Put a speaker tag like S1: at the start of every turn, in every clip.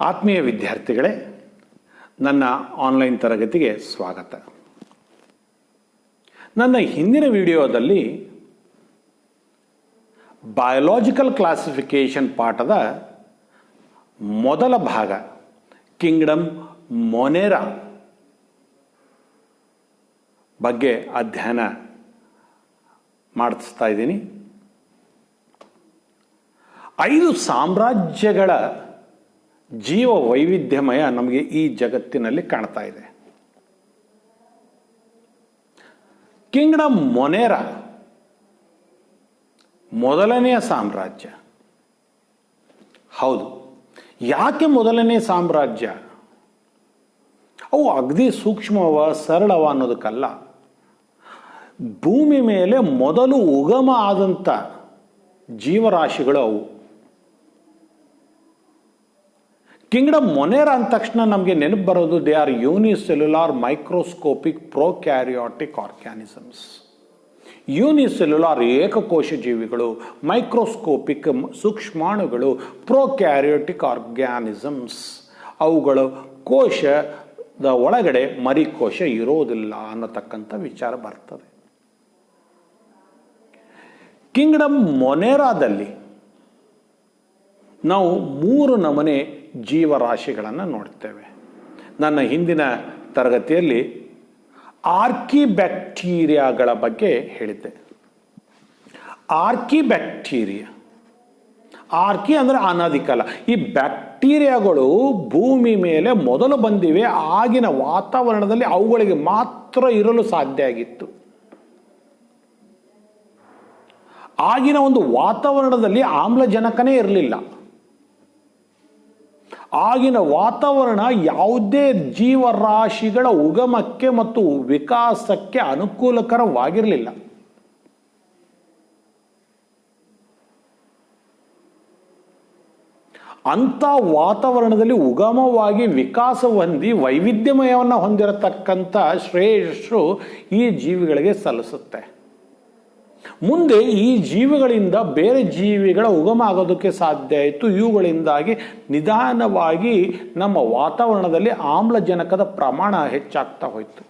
S1: ಆತ್ಮೀಯ ವಿದ್ಯಾರ್ಥಿಗಳೇ, ನನ್ನ ಆನ್ಲೈನ್ ತರಗತಿಗೆ ಸ್ವಾಗತ. ನನ್ನ ಹಿಂದಿನ ವಿಡಿಯೋದಲ್ಲಿ ಬಯೋಲಾಜಿಕಲ್ ಕ್ಲಾಸಿಫಿಕೇಶನ್ ಪಾಠದ ಮೊದಲ ಭಾಗ ಕಿಂಗ್ಡಮ್ ಮೊನೆರಾ ಬಗ್ಗೆ ಅಧ್ಯಯನ ಮಾಡಿಸ್ತಾ ಇದ್ದೀನಿ. 5 ಸಾಮ್ರಾಜ್ಯಗಳ ಜೀವ ವೈವಿಧ್ಯಮಯ ನಮಗೆ ಈ ಜಗತ್ತಿನಲ್ಲಿ ಕಾಣ್ತಾ ಇದೆ. ಕಿಂಗ್ಡಮ್ ಮೊನೆರಾ ಮೊದಲನೆಯ ಸಾಮ್ರಾಜ್ಯ. ಹೌದು, ಯಾಕೆ ಮೊದಲನೇ ಸಾಮ್ರಾಜ್ಯ? ಅವು ಅಗದಿ ಸೂಕ್ಷ್ಮವ ಸರಳವ ಅನ್ನೋದಕ್ಕಲ್ಲ. ಭೂಮಿ ಮೇಲೆ ಮೊದಲು ಉಗಮ ಆದಂಥ ಜೀವರಾಶಿಗಳು ಅವು. ಕಿಂಗ್ಡಮ್ ಮೊನೆರಾ ಅಂದ ತಕ್ಷಣ ನಮಗೆ ನೆನಪು ಬರೋದು they are unicellular microscopic prokaryotic organisms. Unicellular ಏಕಕೋಶ ಜೀವಿಗಳು, ಮೈಕ್ರೋಸ್ಕೋಪಿಕ್ ಸೂಕ್ಷ್ಮಾಣುಗಳು, ಪ್ರೊಕ್ಯಾರಿಯಾಟಿಕ್ ಆರ್ಗ್ಯಾನಿಸಮ್ಸ್. ಅವುಗಳು ಕೋಶದ ಒಳಗಡೆ ಮರಿಕೋಶ ಇರೋದಿಲ್ಲ ಅನ್ನತಕ್ಕಂಥ ವಿಚಾರ ಬರ್ತದೆ. ಕಿಂಗ್ಡಮ್ ಮೊನೆರಾದಲ್ಲಿ ನಾವು 3 ನಮೂನೆ ಜೀವರಾಶಿಗಳನ್ನು ನೋಡ್ತೇವೆ. ನನ್ನ ಹಿಂದಿನ ತರಗತಿಯಲ್ಲಿ ಆರ್ಕಿಬ್ಯಾಕ್ಟೀರಿಯಾಗಳ ಬಗ್ಗೆ ಹೇಳಿದ್ದೆ. ಆರ್ಕಿ ಅಂದರೆ ಅನಾದಿ ಕಾಲ. ಈ ಬ್ಯಾಕ್ಟೀರಿಯಾಗಳು ಭೂಮಿ ಮೇಲೆ ಮೊದಲು ಬಂದಿವೆ. ಆಗಿನ ವಾತಾವರಣದಲ್ಲಿ ಅವುಗಳಿಗೆ ಮಾತ್ರ ಇರಲು ಸಾಧ್ಯ ಆಗಿತ್ತು. ಆಗಿನ ಒಂದು ವಾತಾವರಣದಲ್ಲಿ ಆಮ್ಲಜನಕನೇ ಇರಲಿಲ್ಲ. ಆಗಿನ ವಾತಾವರಣ ಯಾವುದೇ ಜೀವರಾಶಿಗಳ ಉಗಮಕ್ಕೆ ಮತ್ತು ವಿಕಾಸಕ್ಕೆ ಅನುಕೂಲಕರವಾಗಿರಲಿಲ್ಲ. ಅಂಥ ವಾತಾವರಣದಲ್ಲಿ ಉಗಮವಾಗಿ ವಿಕಾಸ ಹೊಂದಿ ವೈವಿಧ್ಯಮಯವನ್ನು ಹೊಂದಿರತಕ್ಕಂಥ ಶ್ರೇಯಸ್ಸು ಈ ಜೀವಿಗಳಿಗೆ ಸಲ್ಲಿಸುತ್ತೆ. ಮುಂದೆ ಈ ಜೀವಿಗಳಿಂದ ಬೇರೆ ಜೀವಿಗಳ ಉಗಮ ಆಗೋದಕ್ಕೆ ಸಾಧ್ಯ ಆಯಿತು. ಇವುಗಳಿಂದಾಗಿ ನಿಧಾನವಾಗಿ ನಮ್ಮ ವಾತಾವರಣದಲ್ಲಿ ಆಮ್ಲಜನಕದ ಪ್ರಮಾಣ ಹೆಚ್ಚಾಗ್ತಾ ಹೋಯಿತು.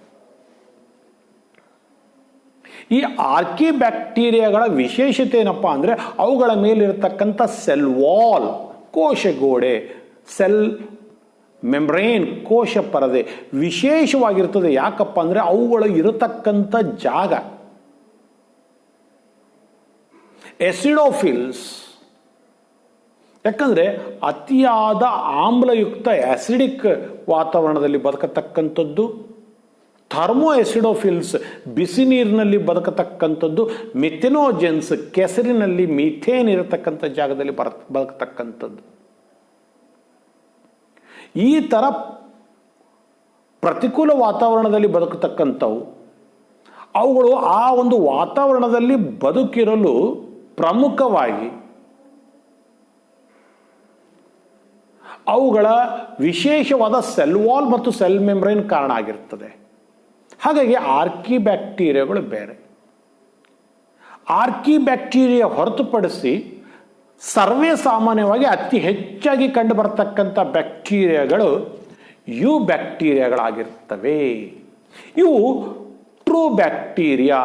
S1: ಈ ಆರ್ಕಿಬ್ಯಾಕ್ಟೀರಿಯಾಗಳ ವಿಶೇಷತೆ ಏನಪ್ಪ ಅಂದರೆ ಅವುಗಳ ಮೇಲಿರತಕ್ಕಂಥ ಸೆಲ್ ವಾಲ್, ಕೋಶಗೋಡೆ, ಸೆಲ್ ಮೆಂಬ್ರೇನ್, ಕೋಶ ಪರದೆ ವಿಶೇಷವಾಗಿರ್ತದೆ. ಯಾಕಪ್ಪ ಅಂದರೆ ಅವುಗಳು ಇರತಕ್ಕಂಥ ಜಾಗ ಎಸಿಡೋಫಿಲ್ಸ್. ಯಾಕಂದರೆ ಅತಿಯಾದ ಆಮ್ಲಯುಕ್ತ ಆಸಿಡಿಕ್ ವಾತಾವರಣದಲ್ಲಿ ಬದುಕತಕ್ಕಂಥದ್ದು. ಥರ್ಮೋ ಎಸಿಡೋಫಿಲ್ಸ್ ಬಿಸಿ ನೀರಿನಲ್ಲಿ ಬದುಕತಕ್ಕಂಥದ್ದು. ಮಿಥೆನೋಜೆನ್ಸ್ ಕೆಸರಿನಲ್ಲಿ ಮೀಥೇನ್ ಇರತಕ್ಕಂಥ ಜಾಗದಲ್ಲಿ ಬದುಕತಕ್ಕಂಥದ್ದು. ಈ ಥರ ಪ್ರತಿಕೂಲ ವಾತಾವರಣದಲ್ಲಿ ಬದುಕತಕ್ಕಂಥವು ಅವುಗಳು ಆ ಒಂದು ವಾತಾವರಣದಲ್ಲಿ ಬದುಕಿರಲು ಪ್ರಮುಖವಾಗಿ ಅವುಗಳ ವಿಶೇಷವಾದ ಸೆಲ್ ವಾಲ್ ಮತ್ತು ಸೆಲ್ ಮೆಂಬ್ರೇನ್ ಕಾರಣ ಆಗಿರ್ತದೆ. ಹಾಗಾಗಿ ಆರ್ಕಿಬ್ಯಾಕ್ಟೀರಿಯಾಗಳು ಬೇರೆ. ಆರ್ಕಿಬ್ಯಾಕ್ಟೀರಿಯಾ ಹೊರತುಪಡಿಸಿ ಸರ್ವೇ ಸಾಮಾನ್ಯವಾಗಿ ಅತಿ ಹೆಚ್ಚಾಗಿ ಕಂಡು ಬರತಕ್ಕಂಥ ಬ್ಯಾಕ್ಟೀರಿಯಾಗಳು ಯು ಬ್ಯಾಕ್ಟೀರಿಯಾಗಳಾಗಿರ್ತವೆ. ಇವು ಟ್ರೂ ಬ್ಯಾಕ್ಟೀರಿಯಾ.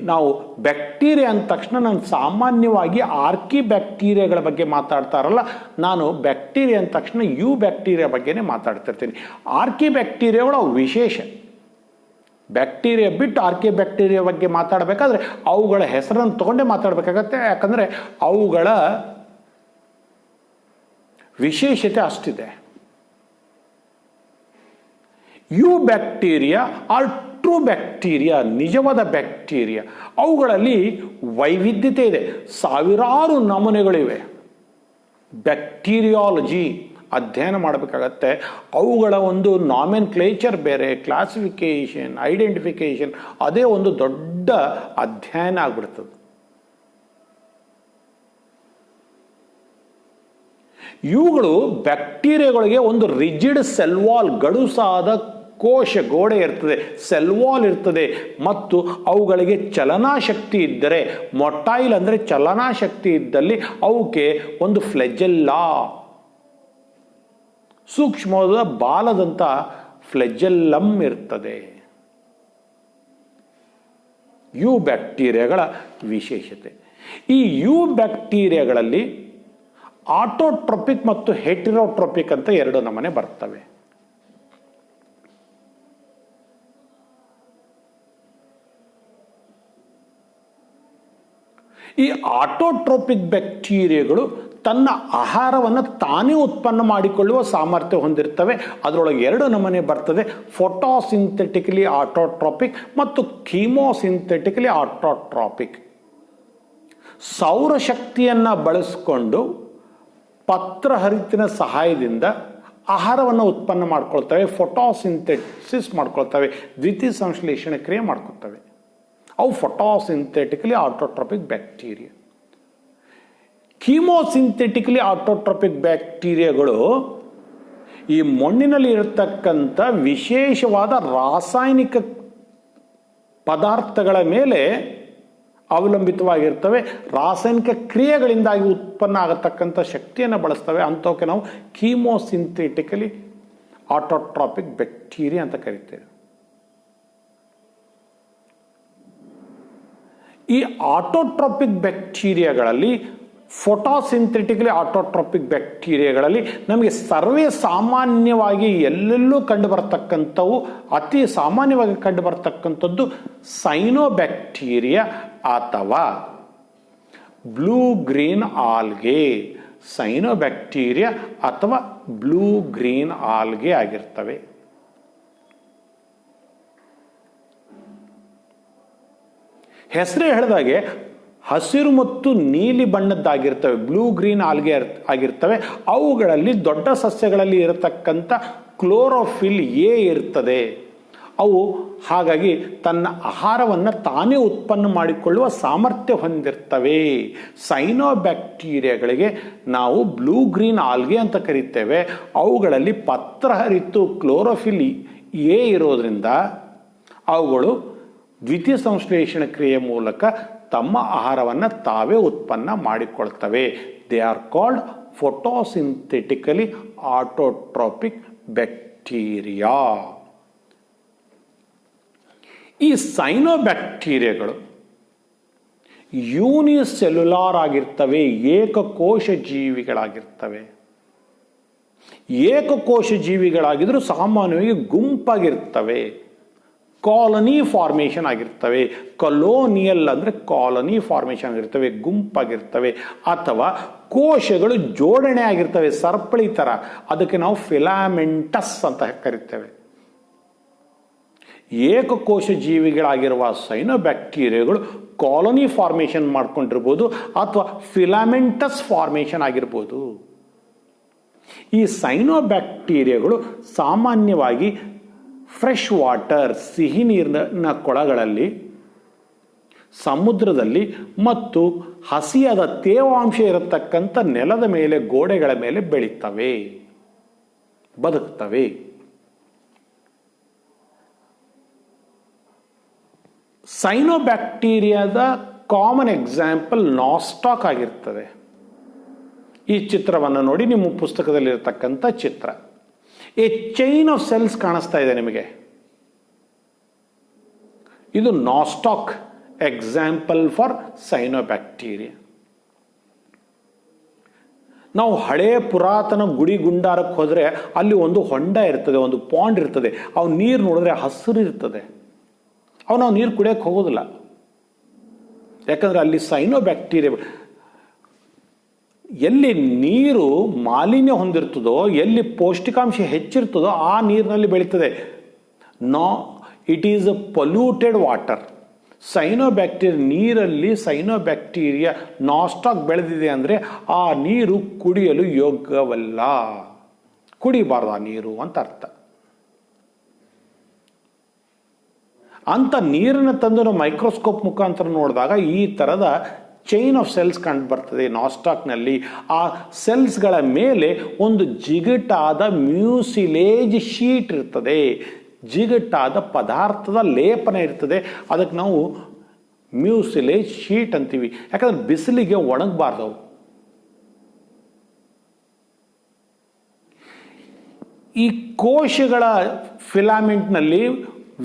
S1: ನಾವು ಬ್ಯಾಕ್ಟೀರಿಯಾ ಅಂದ ತಕ್ಷಣ ನಾನು ಸಾಮಾನ್ಯವಾಗಿ ಆರ್ಕಿಬ್ಯಾಕ್ಟೀರಿಯಾಗಳ ಬಗ್ಗೆ ಮಾತಾಡ್ತಾರಲ್ಲ, ನಾನು ಬ್ಯಾಕ್ಟೀರಿಯಾ ಅಂದ ತಕ್ಷಣ ಯು ಬ್ಯಾಕ್ಟೀರಿಯಾ ಬಗ್ಗೆನೇ ಮಾತಾಡ್ತಿರ್ತೀನಿ. ಆರ್ಕಿಬ್ಯಾಕ್ಟೀರಿಯಾಗಳು ವಿಶೇಷ. ಬ್ಯಾಕ್ಟೀರಿಯಾ ಬಿಟ್ಟು ಆರ್ಕಿಬ್ಯಾಕ್ಟೀರಿಯಾ ಬಗ್ಗೆ ಮಾತಾಡಬೇಕಾದ್ರೆ ಅವುಗಳ ಹೆಸರನ್ನು ತಗೊಂಡೇ ಮಾತಾಡಬೇಕಾಗತ್ತೆ. ಯಾಕಂದರೆ ಅವುಗಳ ವಿಶೇಷತೆ ಅಷ್ಟಿದೆ. Eubacteria are true bacteria, ನಿಜವಾದ ಬ್ಯಾಕ್ಟೀರಿಯಾ. ಅವುಗಳಲ್ಲಿ ವೈವಿಧ್ಯತೆ ಇದೆ. ಸಾವಿರಾರು ನಮೂನೆಗಳಿವೆ. ಬ್ಯಾಕ್ಟೀರಿಯಾಲಜಿ ಅಧ್ಯಯನ ಮಾಡಬೇಕಾಗತ್ತೆ. ಅವುಗಳ ಒಂದು ನಾಮೆನ್ಕ್ಲೇಚರ್ ಬೇರೆ, ಕ್ಲಾಸಿಫಿಕೇಶನ್, ಐಡೆಂಟಿಫಿಕೇಶನ್, ಅದೇ ಒಂದು ದೊಡ್ಡ ಅಧ್ಯಯನ ಆಗ್ಬಿಡ್ತದೆ. ಇವುಗಳು ಬ್ಯಾಕ್ಟೀರಿಯಾಗಳಿಗೆ ಒಂದು ರಿಜಿಡ್ ಸೆಲ್ ವಾಲ್, ಗಡುಸಾದ ಕೋಶ ಗೋಡೆ ಇರ್ತದೆ, ಸೆಲ್ ವಾಲ್ ಇರ್ತದೆ. ಮತ್ತು ಅವುಗಳಿಗೆ ಚಲನಾಶಕ್ತಿ ಇದ್ದರೆ, ಮೊಟೈಲ್ ಅಂದರೆ ಚಲನಾಶಕ್ತಿ ಇದ್ದಲ್ಲಿ ಅವಕ್ಕೆ ಒಂದು ಫ್ಲೆಜೆಲ್ಲಾ ಸೂಕ್ಷ್ಮವಾದ ಬಾಲದಂಥ ಫ್ಲೆಜೆಲ್ಲಮ್ ಇರ್ತದೆ. ಯು ಬ್ಯಾಕ್ಟೀರಿಯಾಗಳ ವಿಶೇಷತೆ. ಈ ಯು ಬ್ಯಾಕ್ಟೀರಿಯಾಗಳಲ್ಲಿ ಆಟೋಟ್ರೋಪಿಕ್ ಮತ್ತು ಹೆಟೆರೋಟ್ರೋಪಿಕ್ ಅಂತ ಎರಡು ನಮೂನೆ ಬರ್ತವೆ. ಈ ಆಟೋಟ್ರೋಪಿಕ್ ಬ್ಯಾಕ್ಟೀರಿಯಾಗಳು ತನ್ನ ಆಹಾರವನ್ನು ತಾನೇ ಉತ್ಪನ್ನ ಮಾಡಿಕೊಳ್ಳುವ ಸಾಮರ್ಥ್ಯ ಹೊಂದಿರ್ತವೆ. ಅದರೊಳಗೆ ಎರಡು ನಮೂನೆ ಬರ್ತದೆ, ಫೋಟೋಸಿಂಥೆಟಿಕಲಿ ಆಟೋಟ್ರೋಪಿಕ್ ಮತ್ತು ಕೀಮೋಸಿಂಥೆಟಿಕಲಿ ಆಟೋಟ್ರೋಪಿಕ್. ಸೌರಶಕ್ತಿಯನ್ನು ಬಳಸಿಕೊಂಡು ಪತ್ರಹರಿತಿನ ಸಹಾಯದಿಂದ ಆಹಾರವನ್ನು ಉತ್ಪನ್ನ ಮಾಡ್ಕೊಳ್ತವೆ, ಫೋಟೋಸಿಂಥೆಸಿಸ್ ಮಾಡ್ಕೊಳ್ತವೆ, ದ್ವಿತೀಯ ಸಂಶ್ಲೇಷಣೆ ಕ್ರಿಯೆ ಮಾಡ್ಕೊಳ್ತವೆ. ಅವು ಫೋಟೋಸಿಂಥೆಟಿಕಲಿ ಆಟೋಟ್ರೋಪಿಕ್ ಬ್ಯಾಕ್ಟೀರಿಯಾ. ಕೀಮೋಸಿಂಥೆಟಿಕಲಿ ಆಟೋಟ್ರೋಪಿಕ್ ಬ್ಯಾಕ್ಟೀರಿಯಾಗಳು ಈ ಮಣ್ಣಿನಲ್ಲಿ ಇರತಕ್ಕಂಥ ವಿಶೇಷವಾದ ರಾಸಾಯನಿಕ ಪದಾರ್ಥಗಳ ಮೇಲೆ ಅವಲಂಬಿತವಾಗಿರ್ತವೆ. ರಾಸಾಯನಿಕ ಕ್ರಿಯೆಗಳಿಂದಾಗಿ ಉತ್ಪನ್ನ ಆಗತಕ್ಕಂಥ ಶಕ್ತಿಯನ್ನು ಬಳಸ್ತವೆ. ಅಂಥವಕ್ಕೆ ನಾವು ಕೀಮೋಸಿಂಥೆಟಿಕಲಿ ಆಟೋಟ್ರೋಪಿಕ್ ಬ್ಯಾಕ್ಟೀರಿಯಾ ಅಂತ ಕರಿತೇವೆ. ಈ ಆಟೋಟ್ರೋಪಿಕ್ ಬ್ಯಾಕ್ಟೀರಿಯಾಗಳಲ್ಲಿ, ಫೋಟೋಸಿಂಥೆಟಿಕಲಿ ಆಟೋಟ್ರೋಪಿಕ್ ಬ್ಯಾಕ್ಟೀರಿಯಾಗಳಲ್ಲಿ ನಮಗೆ ಸರ್ವೇ ಸಾಮಾನ್ಯವಾಗಿ ಎಲ್ಲೆಲ್ಲೂ ಕಂಡುಬರತಕ್ಕಂಥವು, ಅತಿ ಸಾಮಾನ್ಯವಾಗಿ ಕಂಡುಬರತಕ್ಕಂಥದ್ದು ಸೈನೋಬ್ಯಾಕ್ಟೀರಿಯಾ ಅಥವಾ ಬ್ಲೂ ಗ್ರೀನ್ ಆಲ್ಗೆ. ಸೈನೋಬ್ಯಾಕ್ಟೀರಿಯಾ ಅಥವಾ ಬ್ಲೂ ಗ್ರೀನ್ ಆಲ್ಗೆ ಆಗಿರ್ತವೆ. ಹೆಸರೇ ಹೇಳಿದಾಗೆ ಹಸಿರು ಮತ್ತು ನೀಲಿ ಬಣ್ಣದ್ದಾಗಿರ್ತವೆ, ಬ್ಲೂ ಗ್ರೀನ್ ಆಲ್ಗೆ ಆಗಿರ್ತವೆ. ಅವುಗಳಲ್ಲಿ ದೊಡ್ಡ ಸಸ್ಯಗಳಲ್ಲಿ ಇರತಕ್ಕಂಥ ಕ್ಲೋರೋಫಿಲ್ ಎ ಇರ್ತದೆ. ಅವು ಹಾಗಾಗಿ ತನ್ನ ಆಹಾರವನ್ನು ತಾನೇ ಉತ್ಪನ್ನ ಮಾಡಿಕೊಳ್ಳುವ ಸಾಮರ್ಥ್ಯ ಹೊಂದಿರ್ತವೆ. ಸೈನೋಬ್ಯಾಕ್ಟೀರಿಯಾಗಳಿಗೆ ನಾವು ಬ್ಲೂ ಗ್ರೀನ್ ಆಲ್ಗೆ ಅಂತ ಕರೀತೇವೆ. ಅವುಗಳಲ್ಲಿ ಪತ್ರಹರಿತು ಕ್ಲೋರೋಫಿಲ್ ಎ ಇರೋದ್ರಿಂದ ಅವುಗಳು ದ್ವಿತೀಯ ಸಂಶ್ಲೇಷಣ ಕ್ರಿಯೆ ಮೂಲಕ ತಮ್ಮ ಆಹಾರವನ್ನು ತಾವೇ ಉತ್ಪನ್ನ ಮಾಡಿಕೊಳ್ತವೆ. They are called photosynthetically autotrophic bacteria. ಈ ಸೈನೋಬ್ಯಾಕ್ಟೀರಿಯಾಗಳು ಯೂನಿಸೆಲ್ಯುಲಾರ್ ಆಗಿರ್ತವೆ, ಏಕಕೋಶ ಜೀವಿಗಳಾಗಿರ್ತವೆ. ಏಕಕೋಶ ಜೀವಿಗಳಾಗಿದ್ದರೂ ಸಾಮಾನ್ಯವಾಗಿ ಗುಂಪಾಗಿರ್ತವೆ, ಕಾಲನಿ ಫಾರ್ಮೇಷನ್ ಆಗಿರ್ತವೆ. ಕಲೋನಿಯಲ್ ಅಂದರೆ ಕಾಲನಿ ಫಾರ್ಮೇಷನ್ ಆಗಿರ್ತವೆ, ಗುಂಪಾಗಿರ್ತವೆ. ಅಥವಾ ಕೋಶಗಳು ಜೋಡಣೆ ಆಗಿರ್ತವೆ, ಸರಪಳಿ ಥರ. ಅದಕ್ಕೆ ನಾವು ಫಿಲಾಮೆಂಟಸ್ ಅಂತ ಕರಿತೇವೆ. ಏಕಕೋಶ ಜೀವಿಗಳಾಗಿರುವ ಸೈನೋಬ್ಯಾಕ್ಟೀರಿಯಾಗಳು ಕಾಲನಿ ಫಾರ್ಮೇಷನ್ ಮಾಡ್ಕೊಂಡಿರ್ಬೋದು ಅಥವಾ ಫಿಲಾಮೆಂಟಸ್ ಫಾರ್ಮೇಷನ್ ಆಗಿರ್ಬೋದು. ಈ ಸೈನೋಬ್ಯಾಕ್ಟೀರಿಯಾಗಳು ಸಾಮಾನ್ಯವಾಗಿ ಫ್ರೆಶ್ ವಾಟರ್, ಸಿಹಿ ನೀರಿನ ಕೊಳಗಳಲ್ಲಿ, ಸಮುದ್ರದಲ್ಲಿ ಮತ್ತು ಹಸಿಯಾದ ತೇವಾಂಶ ಇರತಕ್ಕಂಥ ನೆಲದ ಮೇಲೆ, ಗೋಡೆಗಳ ಮೇಲೆ ಬೆಳೀತವೆ, ಬದುಕ್ತವೆ. ಸೈನೋಬ್ಯಾಕ್ಟೀರಿಯಾದ ಕಾಮನ್ ಎಕ್ಸಾಂಪಲ್ ನಾಸ್ಟಾಕ್ ಆಗಿರ್ತದೆ. ಈ ಚಿತ್ರವನ್ನು ನೋಡಿ, ನಿಮ್ಮ ಪುಸ್ತಕದಲ್ಲಿರತಕ್ಕಂಥ ಚಿತ್ರ. ಎ ಚೈನ್ ಆಫ್ ಸೆಲ್ಸ್ ಕಾಣಿಸ್ತಾ ಇದೆ ನಿಮಗೆ. ಇದು ನಾಸ್ಟಾಕ್ ಎಕ್ಸಾಂಪಲ್ ಫಾರ್ ಸೈನೋಬ್ಯಾಕ್ಟೀರಿಯಾ. ನಾವು ಹಳೆಯ ಪುರಾತನ ಗುಡಿ ಗುಂಡಾರಕ್ಕೆ ಹೋದರೆ ಅಲ್ಲಿ ಒಂದು ಹೊಂಡ ಇರ್ತದೆ, ಒಂದು ಪಾಂಡ್ ಇರ್ತದೆ. ಅವು ನೀರು ನೋಡಿದ್ರೆ ಹಸಿರು ಇರ್ತದೆ. ಅವು ನಾವು ನೀರು ಕುಡಿಯೋಕ್ಕೆ ಹೋಗೋದಿಲ್ಲ, ಯಾಕಂದರೆ ಅಲ್ಲಿ ಸೈನೋಬ್ಯಾಕ್ಟೀರಿಯಾ. ಎಲ್ಲಿ ನೀರು ಮಾಲಿನ್ಯ ಹೊಂದಿರ್ತದೋ, ಎಲ್ಲಿ ಪೌಷ್ಟಿಕಾಂಶ ಹೆಚ್ಚಿರ್ತದೋ ಆ ನೀರಿನಲ್ಲಿ ಬೆಳೀತದೆ. It is a polluted water. Cyanobacteria ನೀರಲ್ಲಿ ಸೈನೋಬ್ಯಾಕ್ಟೀರಿಯಾ ನಾಸ್ಟಾಕ್ ಬೆಳೆದಿದೆ ಅಂದರೆ ಆ ನೀರು ಕುಡಿಯಲು ಯೋಗ್ಯವಲ್ಲ, ಕುಡಿಬಾರ್ದು ಆ ನೀರು ಅಂತ ಅರ್ಥ. ಅಂತ ನೀರನ್ನು ತಂದು ನಾವು ಮೈಕ್ರೋಸ್ಕೋಪ್ ಮುಖಾಂತರ ನೋಡಿದಾಗ ಈ ಥರದ ಚೈನ್ ಆಫ್ ಸೆಲ್ಸ್ ಕಂಡು ಬರ್ತದೆ ನಾಸ್ಟಾಕ್ನಲ್ಲಿ. ಆ ಸೆಲ್ಸ್ಗಳ ಮೇಲೆ ಒಂದು ಜಿಗಟಾದ ಮ್ಯೂಸಿಲೇಜ್ ಶೀಟ್ ಇರ್ತದೆ, ಜಿಗಟಾದ ಪದಾರ್ಥದ ಲೇಪನ ಇರ್ತದೆ. ಅದಕ್ಕೆ ನಾವು ಮ್ಯೂಸಿಲೇಜ್ ಶೀಟ್ ಅಂತೀವಿ, ಯಾಕಂದ್ರೆ ಬಿಸಿಲಿಗೆ ಒಣಗಬಾರ್ದು. ಈ ಕೋಶಗಳ ಫಿಲಾಮೆಂಟ್ನಲ್ಲಿ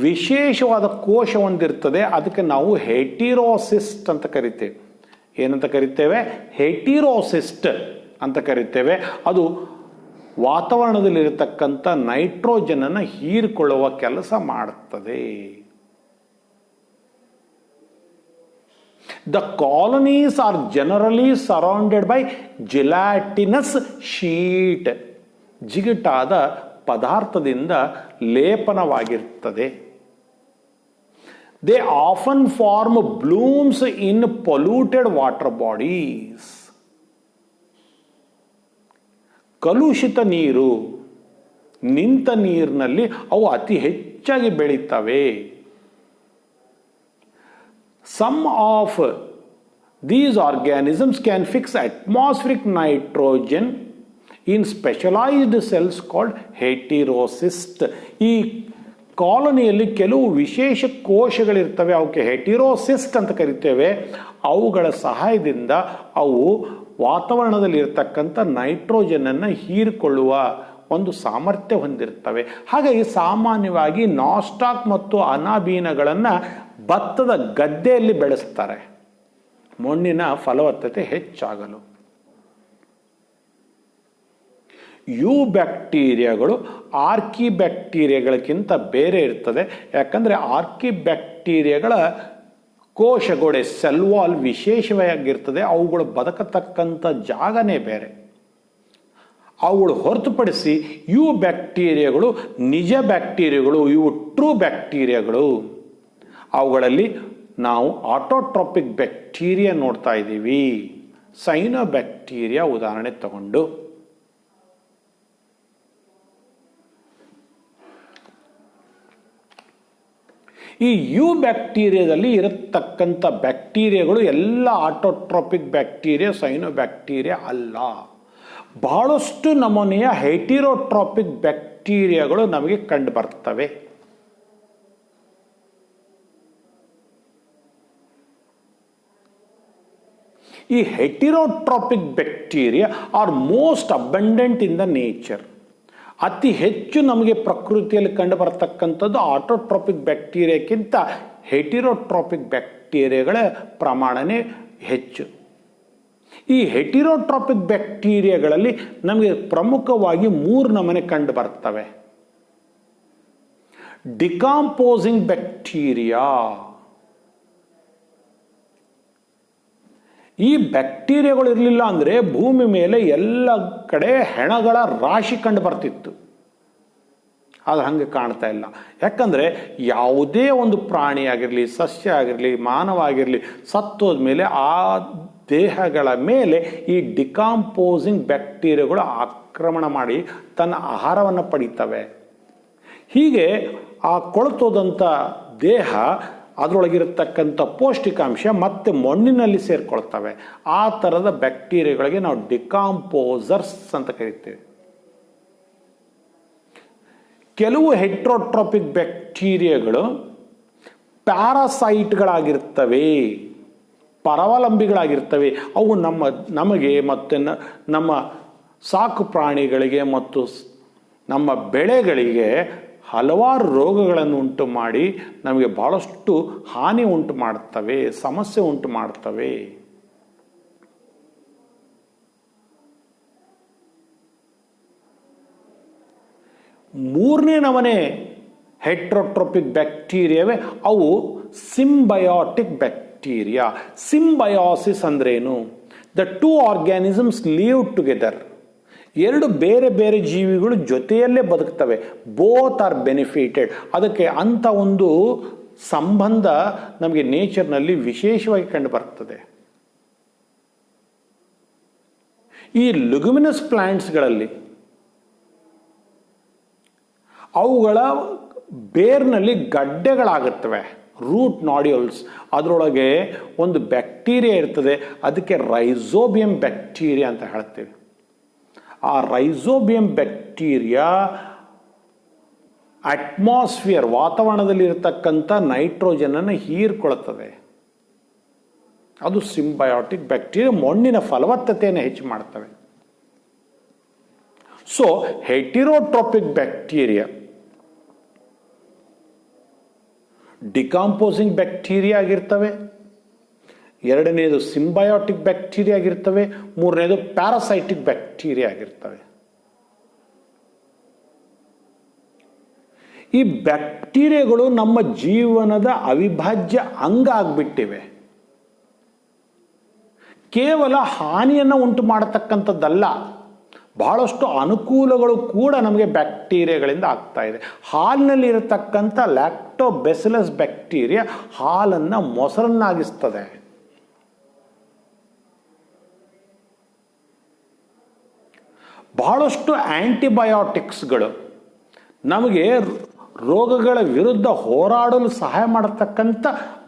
S1: ವಿಶೇಷವಾದ ಕೋಶ ಹೊಂದಿರ್ತದೆ, ಅದಕ್ಕೆ ನಾವು ಹೆಟಿರೋಸಿಸ್ಟ್ ಅಂತ ಕರಿತೇವೆ. ಏನಂತ ಕರಿತೇವೆ? ಹೆಟಿರೋಸಿಸ್ಟ್ ಅಂತ ಕರಿತೇವೆ. ಅದು ವಾತಾವರಣದಲ್ಲಿರತಕ್ಕಂಥ ನೈಟ್ರೋಜನ್ ಅನ್ನು ಹೀರಿಕೊಳ್ಳುವ ಕೆಲಸ ಮಾಡುತ್ತದೆ. The colonies are generally surrounded by gelatinous sheet. ಜಿಗಿಟಾದ ಪದಾರ್ಥದಿಂದ ಲೇಪನವಾಗಿರುತ್ತದೆ. They often form blooms in polluted water bodies. ಕಲುಷಿತ ನೀರು, ನಿಂತ ನೀರಿನಲ್ಲಿ ಅವು ಅತಿ ಹೆಚ್ಚಾಗಿ ಬೆಳೀತವೆ. Some of these organisms can fix atmospheric nitrogen in specialized cells called heterocysts. ಈ ಕಾಲೋನಿಯಲ್ಲಿ ಕೆಲವು ವಿಶೇಷ ಕೋಶಗಳಿರ್ತವೆ, ಅವಕ್ಕೆ ಹೆಟಿರೋಸಿಸ್ಟ್ ಅಂತ ಕರಿತೇವೆ. ಅವುಗಳ ಸಹಾಯದಿಂದ ಅವು ವಾತಾವರಣದಲ್ಲಿರ್ತಕ್ಕಂಥ ನೈಟ್ರೋಜನನ್ನು ಹೀರಿಕೊಳ್ಳುವ ಒಂದು ಸಾಮರ್ಥ್ಯ ಹೊಂದಿರ್ತವೆ. ಹಾಗಾಗಿ ಸಾಮಾನ್ಯವಾಗಿ ನಾಸ್ಟಾಕ್ ಮತ್ತು ಅನಾಬೀನಗಳನ್ನು ಭತ್ತದ ಗದ್ದೆಯಲ್ಲಿ ಬೆಳೆಸ್ತಾರೆ, ಮಣ್ಣಿನ ಫಲವತ್ತತೆ ಹೆಚ್ಚಾಗಲು. ಯು ಬ್ಯಾಕ್ಟೀರಿಯಾಗಳು ಆರ್ಕಿ ಬ್ಯಾಕ್ಟೀರಿಯಾಗಳಕ್ಕಿಂತ ಬೇರೆ ಇರ್ತದೆ. ಯಾಕಂದರೆ ಆರ್ಕಿ ಬ್ಯಾಕ್ಟೀರಿಯಾಗಳ ಕೋಶಗೋಡೆ ಸೆಲ್ ವಾಲ್ ವಿಶೇಷವಾಗಿರ್ತದೆ. ಅವುಗಳು ಬದುಕತಕ್ಕಂಥ ಜಾಗನೇ ಬೇರೆ. ಅವುಗಳು ಹೊರತುಪಡಿಸಿ ಯು ಬ್ಯಾಕ್ಟೀರಿಯಾಗಳು ನಿಜ ಬ್ಯಾಕ್ಟೀರಿಯಾಗಳು, ಇವು ಟ್ರೂ ಬ್ಯಾಕ್ಟೀರಿಯಾಗಳು. ಅವುಗಳಲ್ಲಿ ನಾವು ಆಟೋಟ್ರೋಪಿಕ್ ಬ್ಯಾಕ್ಟೀರಿಯಾ ನೋಡ್ತಾ ಇದ್ದೀವಿ, ಸೈನೋ ಬ್ಯಾಕ್ಟೀರಿಯಾ ಉದಾಹರಣೆ ತಗೊಂಡು. ಈ ಯು ಬ್ಯಾಕ್ಟೀರಿಯಾದಲ್ಲಿ ಇರತಕ್ಕಂಥ ಬ್ಯಾಕ್ಟೀರಿಯಾಗಳು ಎಲ್ಲ ಆಟೋಟ್ರೋಪಿಕ್ ಬ್ಯಾಕ್ಟೀರಿಯಾ, ಸೈನೋ ಬ್ಯಾಕ್ಟೀರಿಯಾ ಅಲ್ಲ. ಬಹಳಷ್ಟು ನಮೂನೆಯ ಹೆಟಿರೋಟ್ರೋಪಿಕ್ ಬ್ಯಾಕ್ಟೀರಿಯಾಗಳು ನಮಗೆ ಕಂಡು ಬರ್ತವೆ. ಈ heterotrophic bacteria are most abundant in the nature. ಅತಿ ಹೆಚ್ಚು ನಮಗೆ ಪ್ರಕೃತಿಯಲ್ಲಿ ಕಂಡು ಬರತಕ್ಕಂಥದ್ದು ಆಟೋಟ್ರೋಪಿಕ್ ಬ್ಯಾಕ್ಟೀರಿಯಾಕ್ಕಿಂತ ಹೆಟಿರೋಟ್ರೋಪಿಕ್ ಬ್ಯಾಕ್ಟೀರಿಯಾಗಳ ಪ್ರಮಾಣನೇ ಹೆಚ್ಚು. ಈ ಹೆಟಿರೋಟ್ರೋಪಿಕ್ ಬ್ಯಾಕ್ಟೀರಿಯಾಗಳಲ್ಲಿ ನಮಗೆ ಪ್ರಮುಖವಾಗಿ 3 ನಮೂನೆ ಕಂಡು ಬರ್ತವೆ. ಡಿಕಾಂಪೋಸಿಂಗ್ ಬ್ಯಾಕ್ಟೀರಿಯಾ. ಈ ಬ್ಯಾಕ್ಟೀರಿಯಾಗಳು ಇರಲಿಲ್ಲ ಅಂದರೆ ಭೂಮಿ ಮೇಲೆ ಎಲ್ಲ ಕಡೆ ಹೆಣಗಳ ರಾಶಿ ಕಂಡು ಬರ್ತಿತ್ತು. ಅದು ಹಂಗೆ ಕಾಣ್ತಾ ಇಲ್ಲ. ಯಾಕಂದರೆ ಯಾವುದೇ ಒಂದು ಪ್ರಾಣಿ ಆಗಿರಲಿ, ಸಸ್ಯ ಆಗಿರಲಿ, ಮಾನವ ಆಗಿರಲಿ, ಸತ್ತೋದ ಮೇಲೆ ಆ ದೇಹಗಳ ಮೇಲೆ ಈ ಡಿಕಾಂಪೋಸಿಂಗ್ ಬ್ಯಾಕ್ಟೀರಿಯಾಗಳು ಆಕ್ರಮಣ ಮಾಡಿ ತನ್ನ ಆಹಾರವನ್ನು ಪಡೀತವೆ. ಹೀಗೆ ಆ ಕೊಳ್ತೋದಂಥ ದೇಹ, ಅದರೊಳಗಿರತಕ್ಕಂಥ ಪೌಷ್ಟಿಕಾಂಶ ಮತ್ತೆ ಮಣ್ಣಿನಲ್ಲಿ ಸೇರಿಕೊಳ್ತವೆ. ಆ ಥರದ ಬ್ಯಾಕ್ಟೀರಿಯಾಗಳಿಗೆ ನಾವು ಡಿಕಾಂಪೋಸರ್ಸ್ ಅಂತ ಕರಿತೇವೆ. ಕೆಲವು ಹೆಟ್ರೋಟ್ರೋಪಿಕ್ ಬ್ಯಾಕ್ಟೀರಿಯಾಗಳು ಪ್ಯಾರಾಸೈಟ್ಗಳಾಗಿರ್ತವೆ, ಪರಾವಲಂಬಿಗಳಾಗಿರ್ತವೆ. ಅವು ನಮಗೆ ಮತ್ತು ನಮ್ಮ ಸಾಕು ಪ್ರಾಣಿಗಳಿಗೆ ಮತ್ತು ನಮ್ಮ ಬೆಳೆಗಳಿಗೆ ಹಲವಾರು ರೋಗಗಳನ್ನು ಉಂಟು ಮಾಡಿ ನಮಗೆ ಬಹಳಷ್ಟು ಹಾನಿ ಉಂಟು ಮಾಡ್ತವೆ, ಸಮಸ್ಯೆ ಉಂಟು ಮಾಡ್ತವೆ. ಮೂರನೇ ನಮೂನೆ ಹೆಟ್ರೋಟ್ರೋಪಿಕ್ ಬ್ಯಾಕ್ಟೀರಿಯಾವೇ ಅವು ಸಿಂಬಯೋಟಿಕ್ ಬ್ಯಾಕ್ಟೀರಿಯಾ. ಸಿಂಬಯೋಸಿಸ್ ಅಂದ್ರೇನು? The 2 organisms live together. 2 ಬೇರೆ ಬೇರೆ ಜೀವಿಗಳು ಜೊತೆಯಲ್ಲೇ ಬದುಕ್ತವೆ. Both are benefited. ಅದಕ್ಕೆ ಅಂಥ ಒಂದು ಸಂಬಂಧ ನಮಗೆ ನೇಚರ್ನಲ್ಲಿ ವಿಶೇಷವಾಗಿ ಕಂಡು ಬರ್ತದೆ. ಈ ಲೆಗ್ಯುಮಿನಸ್ ಪ್ಲಾಂಟ್ಸ್ಗಳಲ್ಲಿ ಅವುಗಳ ಬೇರ್ನಲ್ಲಿ ಗಡ್ಡೆಗಳಾಗುತ್ತವೆ, ರೂಟ್ ನಾಡ್ಯೂಲ್ಸ್. ಅದರೊಳಗೆ ಒಂದು ಬ್ಯಾಕ್ಟೀರಿಯಾ ಇರ್ತದೆ, ಅದಕ್ಕೆ ರೈಸೋಬಿಯಂ ಬ್ಯಾಕ್ಟೀರಿಯಾ ಅಂತ ಹೇಳ್ತೇವೆ. ಆ ರೈಸೋಬಿಯಂ ಬ್ಯಾಕ್ಟೀರಿಯಾ ಅಟ್ಮಾಸ್ಫಿಯರ್, ವಾತಾವರಣದಲ್ಲಿರತಕ್ಕಂಥ ನೈಟ್ರೋಜನನ್ನು ಹೀರ್ಕೊಳ್ತದೆ. ಅದು ಸಿಂಬಯೋಟಿಕ್ ಬ್ಯಾಕ್ಟೀರಿಯಾ. ಮಣ್ಣಿನ ಫಲವತ್ತತೆಯನ್ನು ಹೆಚ್ಚು ಮಾಡ್ತವೆ. ಸೊ ಹೆಟಿರೋಟ್ರೋಪಿಕ್ ಬ್ಯಾಕ್ಟೀರಿಯಾ ಡಿಕಾಂಪೋಸಿಂಗ್ ಬ್ಯಾಕ್ಟೀರಿಯಾ ಆಗಿರ್ತವೆ, ಎರಡನೇದು ಸಿಂಬಯೋಟಿಕ್ ಬ್ಯಾಕ್ಟೀರಿಯಾ ಆಗಿರ್ತವೆ, ಮೂರನೇದು ಪ್ಯಾರಾಸೈಟಿಕ್ ಬ್ಯಾಕ್ಟೀರಿಯಾ ಆಗಿರ್ತವೆ. ಈ ಬ್ಯಾಕ್ಟೀರಿಯಾಗಳು ನಮ್ಮ ಜೀವನದ ಅವಿಭಾಜ್ಯ ಅಂಗ ಆಗಿಬಿಟ್ಟಿವೆ. ಕೇವಲ ಹಾನಿಯನ್ನು ಉಂಟು ಮಾಡತಕ್ಕಂಥದ್ದಲ್ಲ, ಬಹಳಷ್ಟು ಅನುಕೂಲಗಳು ಕೂಡ ನಮಗೆ ಬ್ಯಾಕ್ಟೀರಿಯಾಗಳಿಂದ ಆಗ್ತಾ ಇದೆ. ಹಾಲಿನಲ್ಲಿ ಇರತಕ್ಕಂಥ ಲ್ಯಾಕ್ಟೋಬೆಸಿಲಸ್ ಬ್ಯಾಕ್ಟೀರಿಯಾ ಹಾಲನ್ನು ಮೊಸರನ್ನಾಗಿಸ್ತದೆ. ಬಹಳಷ್ಟು ಆಂಟಿಬಯೋಟಿಕ್ಸ್ಗಳು ನಮಗೆ ರೋಗಗಳ ವಿರುದ್ಧ ಹೋರಾಡಲು ಸಹಾಯ ಮಾಡತಕ್ಕಂಥ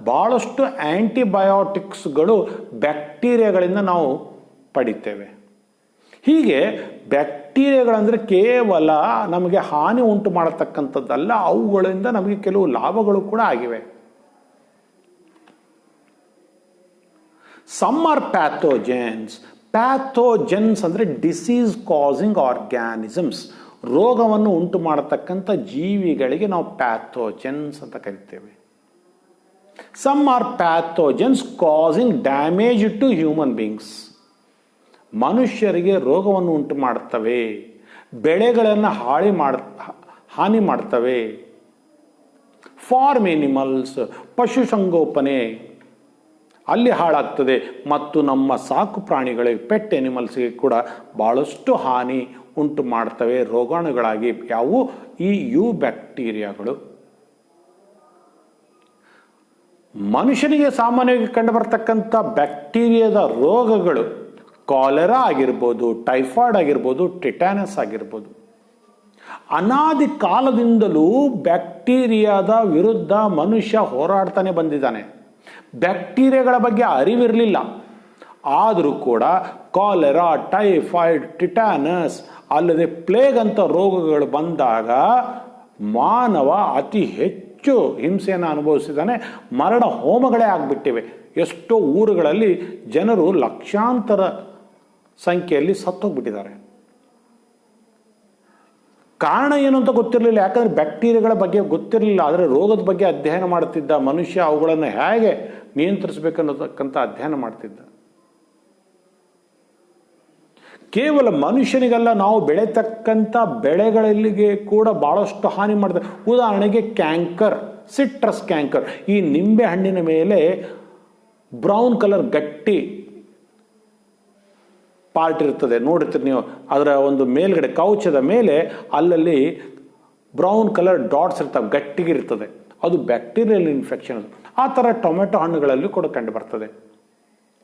S1: ಬಹಳಷ್ಟು ಆಂಟಿಬಯೋಟಿಕ್ಸ್ಗಳು ಬ್ಯಾಕ್ಟೀರಿಯಾಗಳಿಂದ ನಾವು ಪಡಿತೇವೆ. ಹೀಗೆ ಬ್ಯಾಕ್ಟೀರಿಯಾಗಳಂದರೆ ಕೇವಲ ನಮಗೆ ಹಾನಿ ಉಂಟು ಮಾಡತಕ್ಕಂಥದ್ದಲ್ಲ, ಅವುಗಳಿಂದ ನಮಗೆ ಕೆಲವು ಲಾಭಗಳು ಕೂಡ ಆಗಿವೆ. Some are ಪ್ಯಾಥೋಜೆನ್ಸ್. ಪ್ಯಾಥೋಜೆನ್ಸ್ ಅಂದರೆ ಡಿಸೀಸ್ ಕಾಸಿಂಗ್ ಆರ್ಗ್ಯಾನಿಸಮ್ಸ್, ರೋಗವನ್ನು ಉಂಟು ಮಾಡತಕ್ಕಂಥ ಜೀವಿಗಳಿಗೆ ನಾವು ಪ್ಯಾಥೋಜೆನ್ಸ್ ಅಂತ ಕರಿತೇವೆ. Some are pathogens causing damage to human beings, ಮನುಷ್ಯರಿಗೆ ರೋಗವನ್ನು ಉಂಟು ಮಾಡ್ತವೆ, ಬೆಳೆಗಳನ್ನು ಹಾನಿ ಮಾಡ್ತವೆ. ಫಾರ್ಮ್ ಎನಿಮಲ್ಸ್, ಪಶುಸಂಗೋಪನೆ ಅಲ್ಲಿ ಹಾಳಾಗ್ತದೆ, ಮತ್ತು ನಮ್ಮ ಸಾಕು ಪ್ರಾಣಿಗಳಿಗೆ ಪೆಟ್ ಎನಿಮಲ್ಸ್ಗೆ ಕೂಡ ಬಹಳಷ್ಟು ಹಾನಿ ಉಂಟು ಮಾಡ್ತವೆ ರೋಗಾಣುಗಳಾಗಿ. ಯಾವುವು? ಈ ಯು ಬ್ಯಾಕ್ಟೀರಿಯಾಗಳು. ಮನುಷ್ಯನಿಗೆ ಸಾಮಾನ್ಯವಾಗಿ ಕಂಡುಬರ್ತಕ್ಕಂಥ ಬ್ಯಾಕ್ಟೀರಿಯಾದ ರೋಗಗಳು ಕಾಲೆರಾ ಆಗಿರ್ಬೋದು, ಟೈಫಾಯ್ಡ್ ಆಗಿರ್ಬೋದು, ಟಿಟಾನಸ್ ಆಗಿರ್ಬೋದು. ಅನಾದಿ ಕಾಲದಿಂದಲೂ ಬ್ಯಾಕ್ಟೀರಿಯಾದ ವಿರುದ್ಧ ಮನುಷ್ಯ ಹೋರಾಡ್ತಾನೆ ಬಂದಿದ್ದಾನೆ. ಬ್ಯಾಕ್ಟೀರಿಯಾಗಳ ಬಗ್ಗೆ ಅರಿವಿರಲಿಲ್ಲ, ಆದರೂ ಕೂಡ ಕಾಲೆರಾ, ಟೈಫಾಯ್ಡ್, ಟಿಟಾನಸ್ ಅಲ್ಲದೆ ಪ್ಲೇಗ್ ಅಂತ ರೋಗಗಳು ಬಂದಾಗ ಮಾನವ ಅತಿ ಹೆಚ್ಚು ಹಿಂಸೆಯನ್ನು ಅನುಭವಿಸಿದ್ದಾನೆ. ಮರಣ ಹೋಮಗಳೇ ಆಗಿಬಿಟ್ಟಿವೆ. ಎಷ್ಟೋ ಊರುಗಳಲ್ಲಿ ಜನರು ಲಕ್ಷಾಂತರ ಸಂಖ್ಯೆಯಲ್ಲಿ ಸತ್ತೋಗ್ಬಿಟ್ಟಿದ್ದಾರೆ. ಕಾರಣ ಏನು ಅಂತ ಗೊತ್ತಿರಲಿಲ್ಲ, ಯಾಕಂದರೆ ಬ್ಯಾಕ್ಟೀರಿಯಾಗಳ ಬಗ್ಗೆ ಗೊತ್ತಿರಲಿಲ್ಲ. ಆದರೆ ರೋಗದ ಬಗ್ಗೆ ಅಧ್ಯಯನ ಮಾಡ್ತಿದ್ದ ಮನುಷ್ಯ, ಅವುಗಳನ್ನು ಹೇಗೆ ನಿಯಂತ್ರಿಸಬೇಕನ್ನೋದಕ್ಕಂಥ ಅಧ್ಯಯನ ಮಾಡ್ತಿದ್ದ. ಕೇವಲ ಮನುಷ್ಯನಿಗೆಲ್ಲ, ನಾವು ಬೆಳೆತಕ್ಕಂಥ ಬೆಳೆಗಳಿಗೆ ಕೂಡ ಬಹಳಷ್ಟು ಹಾನಿ ಮಾಡ್ತದೆ. ಉದಾಹರಣೆಗೆ ಕ್ಯಾಂಕರ್, ಸಿಟ್ರಸ್ ಕ್ಯಾಂಕರ್. ಈ ನಿಂಬೆ ಹಣ್ಣಿನ ಮೇಲೆ ಬ್ರೌನ್ ಕಲರ್ ಗಟ್ಟಿ ಪಾರ್ಟ್ ಇರ್ತದೆ, ನೋಡಿರ್ತೀರಿ ನೀವು. ಅದರ ಒಂದು ಮೇಲ್ಗಡೆ ಕವಚದ ಮೇಲೆ ಅಲ್ಲಲ್ಲಿ ಬ್ರೌನ್ ಕಲರ್ ಡಾಟ್ಸ್ ಇರ್ತವೆ, ಗಟ್ಟಿಗಿರ್ತದೆ. ಅದು ಬ್ಯಾಕ್ಟೀರಿಯಲ್ ಇನ್ಫೆಕ್ಷನ್. ಆ ಥರ ಟೊಮೆಟೊ ಹಣ್ಣುಗಳಲ್ಲಿ ಕೂಡ ಕಂಡು ಬರ್ತದೆ.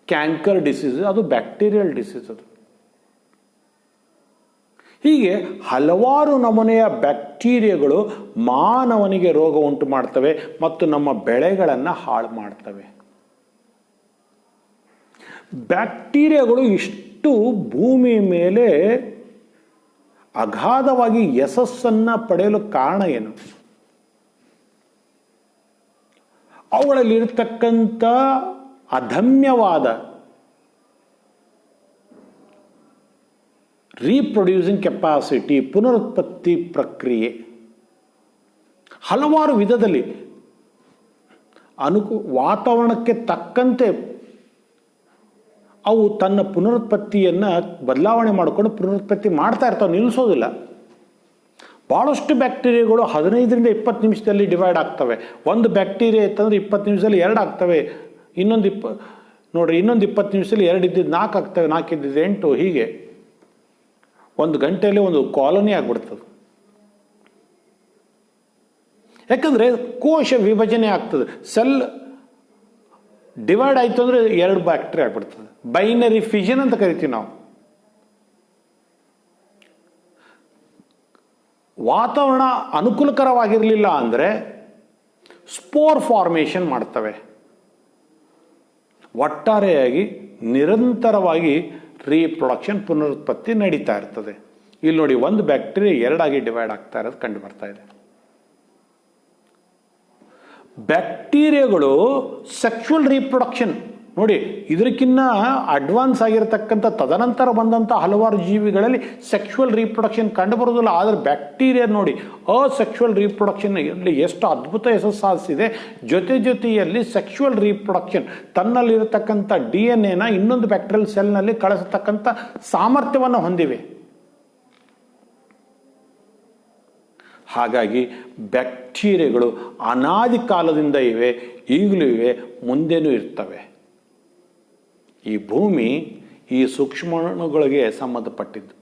S1: ಕ್ಯಾಂಕರ್ ಡಿಸೀಸ್ ಅದು ಬ್ಯಾಕ್ಟೀರಿಯಲ್ ಡಿಸೀಸ್ ಅದು. ಹೀಗೆ ಹಲವಾರು ನಮೂನೆಯ ಬ್ಯಾಕ್ಟೀರಿಯಾಗಳು ಮಾನವನಿಗೆ ರೋಗ ಉಂಟು ಮಾಡ್ತವೆ ಮತ್ತು ನಮ್ಮ ಬೆಳೆಗಳನ್ನು ಹಾಳು ಮಾಡ್ತವೆ. ಬ್ಯಾಕ್ಟೀರಿಯಾಗಳು ಇಷ್ಟು ಭೂಮಿ ಮೇಲೆ ಅಗಾಧವಾಗಿ ಯಶಸ್ಸನ್ನು ಪಡೆಯಲು ಕಾರಣ ಏನು? ಅವುಗಳಲ್ಲಿರ್ತಕ್ಕಂಥ ಅದಮ್ಯವಾದ ರೀಪ್ರೊಡ್ಯೂಸಿಂಗ್ ಕೆಪಾಸಿಟಿ, ಪುನರುತ್ಪತ್ತಿ ಪ್ರಕ್ರಿಯೆ ಹಲವಾರು ವಿಧದಲ್ಲಿ ವಾತಾವರಣಕ್ಕೆ ತಕ್ಕಂತೆ ಅವು ತನ್ನ ಪುನರುತ್ಪತ್ತಿಯನ್ನು ಬದಲಾವಣೆ ಮಾಡಿಕೊಂಡು ಪುನರುತ್ಪತ್ತಿ ಮಾಡ್ತಾ ಇರ್ತಾವೆ, ನಿಲ್ಲಿಸೋದಿಲ್ಲ. ಭಾಳಷ್ಟು ಬ್ಯಾಕ್ಟೀರಿಯಾಗಳು 15ರಿಂದ 20 ನಿಮಿಷದಲ್ಲಿ ಡಿವೈಡ್ ಆಗ್ತವೆ. ಒಂದು ಬ್ಯಾಕ್ಟೀರಿಯಾ ಇತ್ತಂದರೆ 20 ನಿಮಿಷದಲ್ಲಿ 2 ಆಗ್ತವೆ. ಇನ್ನೊಂದು 20 ನಿಮಿಷದಲ್ಲಿ 2 ಇದ್ದಿದ್ದು 4 ಆಗ್ತವೆ, 4 ಇದ್ದಿದ್ದು 8. ಹೀಗೆ ಒಂದು ಗಂಟೆಯಲ್ಲಿ ಒಂದು ಕಾಲೋನಿ ಆಗ್ಬಿಡ್ತದೆ. ಯಾಕಂದರೆ ಕೋಶ ವಿಭಜನೆ ಆಗ್ತದೆ. ಸೆಲ್ ಡಿವೈಡ್ ಆಯಿತು ಅಂದರೆ 2 ಬ್ಯಾಕ್ಟೀರಿಯಾ ಆಗ್ಬಿಡ್ತದೆ. ಬೈನರಿ ಫಿಷನ್ ಅಂತ ಕರಿತೀವಿ ನಾವು. ವಾತಾವರಣ ಅನುಕೂಲಕರವಾಗಿರಲಿಲ್ಲ ಅಂದರೆ ಸ್ಪೋರ್ ಫಾರ್ಮೇಷನ್ ಮಾಡ್ತವೆ. ಒಟ್ಟಾರೆಯಾಗಿ ನಿರಂತರವಾಗಿ ರೀಪ್ರೊಡಕ್ಷನ್, ಪುನರುತ್ಪತ್ತಿ ನಡೀತಾ ಇರ್ತದೆ. ಇಲ್ಲಿ ನೋಡಿ, ಒಂದು ಬ್ಯಾಕ್ಟೀರಿಯಾ 2 ಆಗಿ ಡಿವೈಡ್ ಆಗ್ತಾ ಇರೋದು ಕಂಡು ಬರ್ತಾ ಇದೆ. ಬ್ಯಾಕ್ಟೀರಿಯಾಗಳು ಸೆಕ್ಸುವಲ್ ರೀಪ್ರೊಡಕ್ಷನ್ ನೋಡಿ, ಇದಕ್ಕಿನ್ನ ಅಡ್ವಾನ್ಸ್ ಆಗಿರತಕ್ಕಂಥ ತದನಂತರ ಬಂದಂಥ ಹಲವಾರು ಜೀವಿಗಳಲ್ಲಿ ಸೆಕ್ಷುವಲ್ ರೀಪ್ರೊಡಕ್ಷನ್ ಕಂಡುಬರೋದಿಲ್ಲ. ಆದರೆ ಬ್ಯಾಕ್ಟೀರಿಯಾ ನೋಡಿ, ಅಸೆಕ್ಷುವಲ್ ರೀಪ್ರೊಡಕ್ಷನ್ ಇಲ್ಲಿ ಎಷ್ಟು ಅದ್ಭುತ ಯಶಸ್ಸು ಸಾಧಿಸಿದೆ. ಜೊತೆಯಲ್ಲಿ ಸೆಕ್ಷುವಲ್ ರೀಪ್ರೊಡಕ್ಷನ್ ತನ್ನಲ್ಲಿರತಕ್ಕಂಥ DNA ಇನ್ನೊಂದು ಬ್ಯಾಕ್ಟೀರಿಯಲ್ ಸೆಲ್ನಲ್ಲಿ ಕಳಿಸತಕ್ಕಂಥ ಸಾಮರ್ಥ್ಯವನ್ನು ಹೊಂದಿವೆ. ಹಾಗಾಗಿ ಬ್ಯಾಕ್ಟೀರಿಯಾಗಳು ಅನಾದಿ ಕಾಲದಿಂದ ಇವೆ, ಈಗಲೂ ಇವೆ, ಮುಂದೆನೂ ಇರ್ತವೆ. ಈ ಭೂಮಿ ಈ ಸೂಕ್ಷ್ಮಾಣುಗಳಿಗೆ ಸಂಬಂಧಪಟ್ಟಿದ್ದು.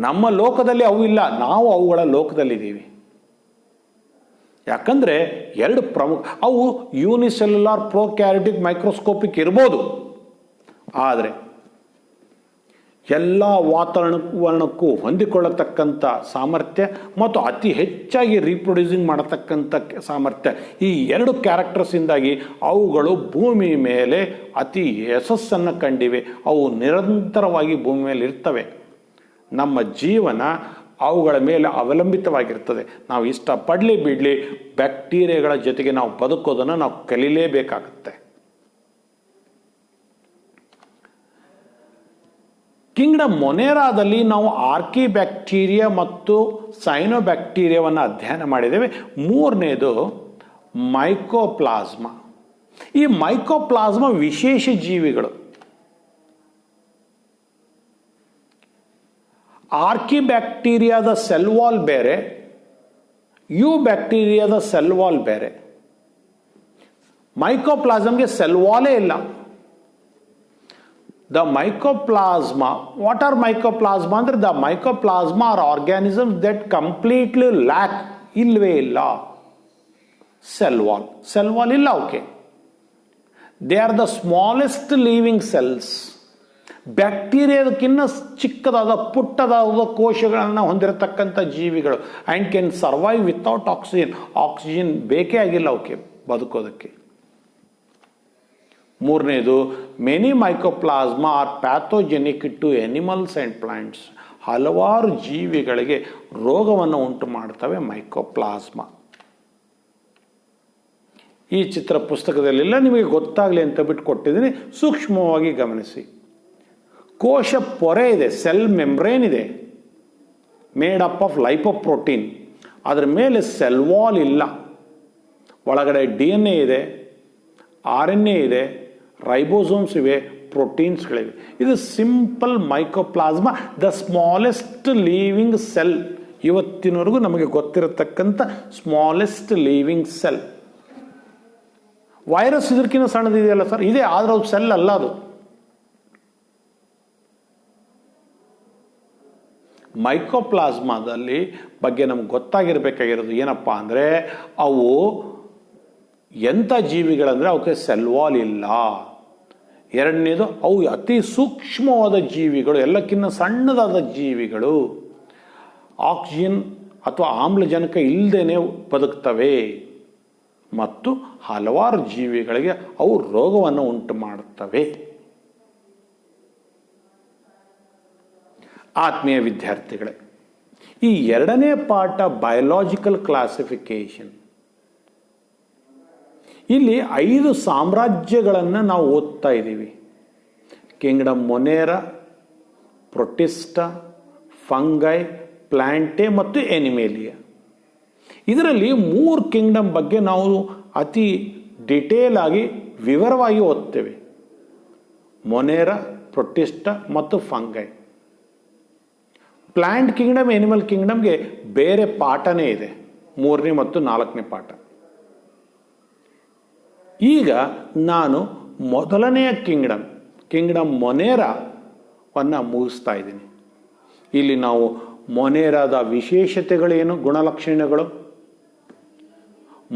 S1: ನಮ್ಮ ಲೋಕದಲ್ಲಿ ಅವು ಇಲ್ಲ, ನಾವು ಅವುಗಳ ಲೋಕದಲ್ಲಿದ್ದೀವಿ. ಯಾಕಂದರೆ ಎರಡು ಪ್ರಮುಖ, ಅವು ಯೂನಿಸೆಲ್ಯುಲಾರ್ ಪ್ರೊಕ್ಯಾರಿಯೋಟಿಕ್ ಮೈಕ್ರೋಸ್ಕೋಪಿಕ್ ಇರ್ಬೋದು, ಆದರೆ ಎಲ್ಲ ವಾತಾವರಣಕ್ಕೂ ಹೊಂದಿಕೊಳ್ಳತಕ್ಕಂಥ ಸಾಮರ್ಥ್ಯ ಮತ್ತು ಅತಿ ಹೆಚ್ಚಾಗಿ ರೀಪ್ರೊಡ್ಯೂಸಿಂಗ್ ಮಾಡತಕ್ಕಂಥ ಸಾಮರ್ಥ್ಯ, ಈ ಎರಡು ಕ್ಯಾರೆಕ್ಟರ್ಸಿಂದಾಗಿ ಅವುಗಳು ಭೂಮಿ ಮೇಲೆ ಅತಿ ಯಶಸ್ಸನ್ನು ಕಂಡಿವೆ. ಅವು ನಿರಂತರವಾಗಿ ಭೂಮಿ ಮೇಲೆ ಇರ್ತವೆ. ನಮ್ಮ ಜೀವನ ಅವುಗಳ ಮೇಲೆ ಅವಲಂಬಿತವಾಗಿರ್ತದೆ. ನಾವು ಇಷ್ಟಪಡಲಿ ಬಿಡಲಿ, ಬ್ಯಾಕ್ಟೀರಿಯಾಗಳ ಜೊತೆಗೆ ನಾವು ಬದುಕೋದನ್ನು ನಾವು ಕಲೀಲೇಬೇಕಾಗುತ್ತೆ. ಕಿಂಗ್ಡಮ್ ಮೊನೇರಾದಲ್ಲಿ ನಾವು ಆರ್ಕಿಬ್ಯಾಕ್ಟೀರಿಯಾ ಮತ್ತು ಸೈನೋಬ್ಯಾಕ್ಟೀರಿಯಾವನ್ನು ಅಧ್ಯಯನ ಮಾಡಿದ್ದೇವೆ. ಮೂರನೇದು ಮೈಕೋಪ್ಲಾಸ್ಮಾ. ಈ ಮೈಕೋಪ್ಲಾಸ್ಮಾ ವಿಶೇಷ ಜೀವಿಗಳು. ಆರ್ಕಿಬ್ಯಾಕ್ಟೀರಿಯಾದ ಸೆಲ್ ವಾಲ್ ಬೇರೆ, ಯು ಬ್ಯಾಕ್ಟೀರಿಯಾದ ಸೆಲ್ ವಾಲ್ ಬೇರೆ. ಮೈಕೋಪ್ಲಾಸ್ಮ್ಗೆ ಸೆಲ್ ವಾಲೇ ಇಲ್ಲ. The mycoplasma, what are mycoplasma? ಅಂದರೆ the mycoplasma are organisms that completely lack, ಇಲ್ವೇ ಇಲ್ಲ, ಸೆಲ್ ವಾಲ್. ಸೆಲ್ ವಾಲ್ ಇಲ್ಲ ಅವಕ್ಕೆ. They are the smallest living cells. ಬ್ಯಾಕ್ಟೀರಿಯಾದಕ್ಕಿಂತ ಚಿಕ್ಕದಾದ ಪುಟ್ಟದಾದ ಕೋಶಗಳನ್ನು ಹೊಂದಿರತಕ್ಕಂಥ ಜೀವಿಗಳು. And can survive without oxygen. Oxygen ಬೇಕೇ ಆಗಿಲ್ಲ ಅವಕ್ಕೆ ಬದುಕೋದಕ್ಕೆ. ಮೂರನೇದು, many mycoplasma are pathogenic to animals and plants. ಹಲವಾರು ಜೀವಿಗಳಿಗೆ ರೋಗವನ್ನು ಉಂಟು ಮಾಡ್ತವೆ ಮೈಕೋಪ್ಲಾಸ್ಮಾ. ಈ ಚಿತ್ರ ಪುಸ್ತಕದಲ್ಲೆಲ್ಲ ನಿಮಗೆ ಗೊತ್ತಾಗಲಿ ಅಂತ ಬಿಟ್ಟು ಕೊಟ್ಟಿದ್ದೀನಿ, ಸೂಕ್ಷ್ಮವಾಗಿ ಗಮನಿಸಿ. ಕೋಶ ಪೊರೆ ಇದೆ, ಸೆಲ್ ಮೆಂಬ್ರೇನ್ ಇದೆ, ಮೇಡ್ ಅಪ್ ಆಫ್ ಲೈಪೋಪ್ರೋಟೀನ್. ಅದರ ಮೇಲೆ ಸೆಲ್ ವಾಲ್ ಇಲ್ಲ. ಒಳಗಡೆ DNA ಇದೆ, RNA ಇದೆ, ರೈಬೋಸೋಮ್ಸ್ ಇವೆ, ಪ್ರೋಟೀನ್ಸ್ಗಳಿವೆ. ಇದು simple mycoplasma, the smallest living cell. ಇವತ್ತಿನವರೆಗೂ ನಮಗೆ ಗೊತ್ತಿರತಕ್ಕಂಥ ಸ್ಮಾಲೆಸ್ಟ್ ಲಿವಿಂಗ್ ಸೆಲ್. ವೈರಸ್ ಇದಕ್ಕಿಂತ ಸಣ್ಣದಿದೆಯಲ್ಲ ಸರ್, ಇದೆ, ಆದ್ರೆ ಅದು ಸೆಲ್ ಅಲ್ಲ. ಅದು ಮೈಕೋಪ್ಲಾಸ್ಮಾದಲ್ಲಿ ಬಗ್ಗೆ ನಮ್ಗೆ ಗೊತ್ತಾಗಿರ್ಬೇಕಾಗಿರೋದು ಏನಪ್ಪ ಅಂದರೆ, ಅವು ಎಂಥ ಜೀವಿಗಳಂದರೆ ಅವಕ್ಕೆ ಸೆಲ್ ವಾಲ್ ಇಲ್ಲ. ಎರಡನೇದು, ಅವು ಅತಿ ಸೂಕ್ಷ್ಮವಾದ ಜೀವಿಗಳು, ಎಲ್ಲಕ್ಕಿಂತ ಸಣ್ಣದಾದ ಜೀವಿಗಳು. ಆಕ್ಸಿಜನ್ ಅಥವಾ ಆಮ್ಲಜನಕ ಇಲ್ಲದೇನೆ ಬದುಕ್ತವೆ ಮತ್ತು ಹಲವಾರು ಜೀವಿಗಳಿಗೆ ಅವು ರೋಗವನ್ನು ಉಂಟು ಮಾಡುತ್ತವೆ. ಆತ್ಮೀಯ ವಿದ್ಯಾರ್ಥಿಗಳೇ, ಈ ಎರಡನೇ ಪಾಠ ಬಯೋಲಾಜಿಕಲ್ ಕ್ಲಾಸಿಫಿಕೇಶನ್. ಇಲ್ಲಿ 5 ಸಾಮ್ರಾಜ್ಯಗಳನ್ನು ನಾವು ಓದ್ತಾ ಇದ್ದೀವಿ. ಕಿಂಗ್ಡಮ್ ಮೊನೇರಾ, ಪ್ರೊಟಿಸ್ಟಾ, ಫಂಗೈ, ಪ್ಲಾಂಟೆ ಮತ್ತು ಎನಿಮೇಲಿಯಾ. ಇದರಲ್ಲಿ 3 ಕಿಂಗ್ಡಮ್ ಬಗ್ಗೆ ನಾವು ಅತಿ ಡಿಟೇಲ್ ಆಗಿ ವಿವರವಾಗಿ ಓದ್ತೇವೆ. ಮೊನೇರಾ, ಪ್ರೊಟಿಸ್ಟಾ ಮತ್ತು ಫಂಗೈ. ಪ್ಲಾಂಟ್ ಕಿಂಗ್ಡಮ್, ಎನಿಮಲ್ ಕಿಂಗ್ಡಮ್ಗೆ ಬೇರೆ ಪಾಠನೇ ಇದೆ, 3ನೇ ಮತ್ತು 4ನೇ ಪಾಠ. ಈಗ ನಾನು ಮೊದಲನೆಯ ಕಿಂಗ್ಡಮ್ ಮೊನೇರಾವನ್ನು ಮುಗಿಸ್ತಾ ಇದ್ದೀನಿ. ಇಲ್ಲಿ ನಾವು ಮೊನೇರಾದ ವಿಶೇಷತೆಗಳೇನು, ಗುಣಲಕ್ಷಣಗಳು,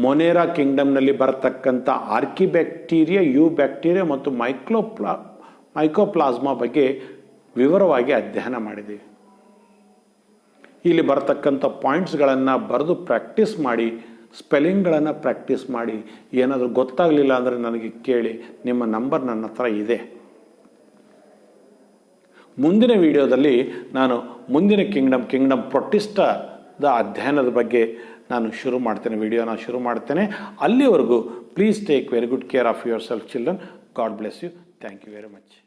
S1: ಮೊನೇರಾ ಕಿಂಗ್ಡಮ್ನಲ್ಲಿ ಬರತಕ್ಕಂಥ ಆರ್ಕಿಬ್ಯಾಕ್ಟೀರಿಯಾ, ಯು ಬ್ಯಾಕ್ಟೀರಿಯಾ ಮತ್ತು ಮೈಕೋಪ್ಲಾಸ್ಮಾ ಬಗ್ಗೆ ವಿವರವಾಗಿ ಅಧ್ಯಯನ ಮಾಡಿದ್ದೀವಿ. ಇಲ್ಲಿ ಬರತಕ್ಕಂಥ ಪಾಯಿಂಟ್ಸ್ಗಳನ್ನು ಬರೆದು ಪ್ರಾಕ್ಟೀಸ್ ಮಾಡಿ, ಸ್ಪೆಲ್ಲಿಂಗ್ಗಳನ್ನು ಪ್ರಾಕ್ಟೀಸ್ ಮಾಡಿ. ಏನಾದರೂ ಗೊತ್ತಾಗಲಿಲ್ಲ ಅಂದರೆ ನನಗೆ ಕೇಳಿ, ನಿಮ್ಮ ನಂಬರ್ ನನ್ನ ಹತ್ರ ಇದೆ. ಮುಂದಿನ ವಿಡಿಯೋದಲ್ಲಿ ನಾನು ಮುಂದಿನ ಕಿಂಗ್ಡಮ್ ಪ್ರೊಟಿಸ್ಟಾ ಅಧ್ಯಯನದ ಬಗ್ಗೆ ನಾನು ಶುರು ಮಾಡ್ತೇನೆ, ವಿಡಿಯೋನ ಶುರು ಮಾಡ್ತೇನೆ. ಅಲ್ಲಿವರೆಗೂ please take very good care of yourself children. God bless you. Thank you very much.